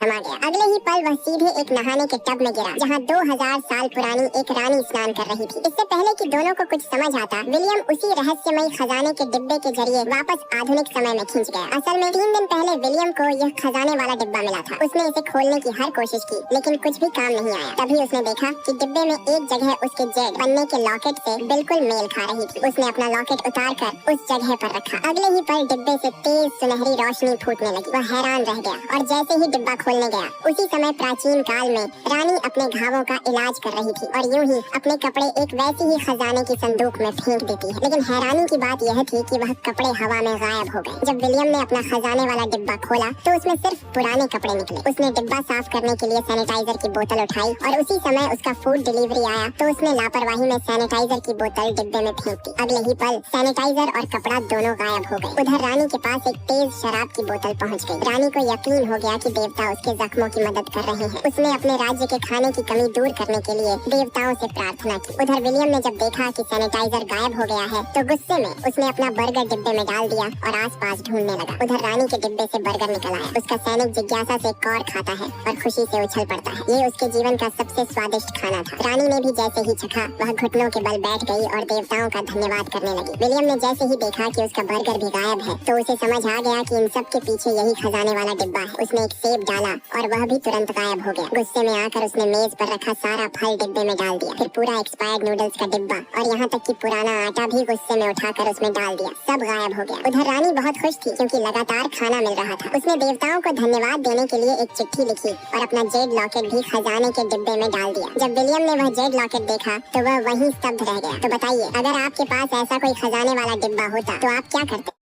समा गया। अगले ही पल वह सीधे एक नहाने के टब में गिरा जहाँ 2000 साल पुरानी एक रानी स्नान कर रही थी। इससे पहले कि दोनों को कुछ समझ आता, विलियम उसी रहस्यमयी खजाने के डिब्बे के जरिए वापस आधुनिक समय में खींच गया। असल में 3 दिन पहले विलियम को यह खजाने वाला डिब्बा मिला था। उसने इसे खोलने की हर कोशिश की लेकिन कुछ भी काम नहीं आया। तभी उसने देखा कि डिब्बे में एक जगह उसके जेड बनने के लॉकेट से बिल्कुल मेल खा रही थी। उसने अपना लॉकेट उतार कर उस जगह पर रखा। अगले ही पल डिब्बे से तेज सुनहरी रोशनी फूटने लगी। वह हैरान रह गया और जैसे ही डिब्बा खोलने गया, उसी समय प्राचीन काल में रानी अपने घावों का इलाज कर रही थी और यूं ही अपने कपड़े एक वैसी ही खजाने की संदूक में फेंक देती है। लेकिन हैरानी की बात यह थी कि वह कपड़े हवा में गायब हो गए। जब विलियम ने अपना खजाने वाला डिब्बा खोला तो उसमें सिर्फ पुराने कपड़े निकले। उसने डिब्बा साफ करने के लिए सैनिटाइजर की बोतल उठाई और उसी समय उसका फूड डिलीवरी आया तो उसने लापरवाही में सैनिटाइजर की बोतल डिब्बे में फेंक दी। अगले ही पल सैनिटाइजर और कपड़ा दोनों गायब हो गए। उधर रानी के पास एक तेज शराब की बोतल पहुंच गई। रानी को यकीन हो गया कि देवता उसके जख्मों की मदद कर रहे हैं। उसने अपने राज्य के खाने की कमी दूर करने के लिए देवताओं से प्रार्थना की। उधर विलियम ने जब देखा कि सैनिटाइजर गायब हो गया है तो गुस्से में उसने अपना बर्गर डिब्बे में डाल दिया और आसपास ढूंढने लगा। उधर रानी के डिब्बे से बर्गर निकल आया। उसका सैनिक जिज्ञासा से एक और खाता है और खुशी से उछल पड़ता है। ये उसके जीवन का सबसे स्वादिष्ट खाना था। रानी ने भी जैसे ही चखा वह घुटनों के बल बैठ गई और देवताओं का धन्यवाद करने लगी। विलियम ने जैसे ही देखा कि उसका बर्गर भी गायब है तो उसे समझ आ गया कि इन सब के पीछे यही खजाने वाला डिब्बा है। उसने एक सेब डाला और वह भी तुरंत गायब हो गया। गुस्से में आकर उसने मेज पर रखा सारा फल डिब्बे में डाल दिया, फिर पूरा एक्सपायर्ड नूडल्स का डिब्बा और यहाँ तक कि पुराना आटा भी गुस्से में उठाकर उसमें डाल दिया। सब गायब हो गया। उधर रानी बहुत खुश थी क्योंकि लगातार खाना मिल रहा था। उसने देवताओं को धन्यवाद देने के लिए एक चिट्ठी लिखी और अपना जेड लॉकेट भी खजाने के डिब्बे में डाल दिया। जब विलियम ने वह जेड लॉकेट देखा तो वह वहीं स्तब्ध रह गया। तो बताइए, अगर आपके पास ऐसा कोई खजाने वाला डिब्बा होता तो आप क्या करते?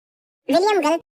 विलियम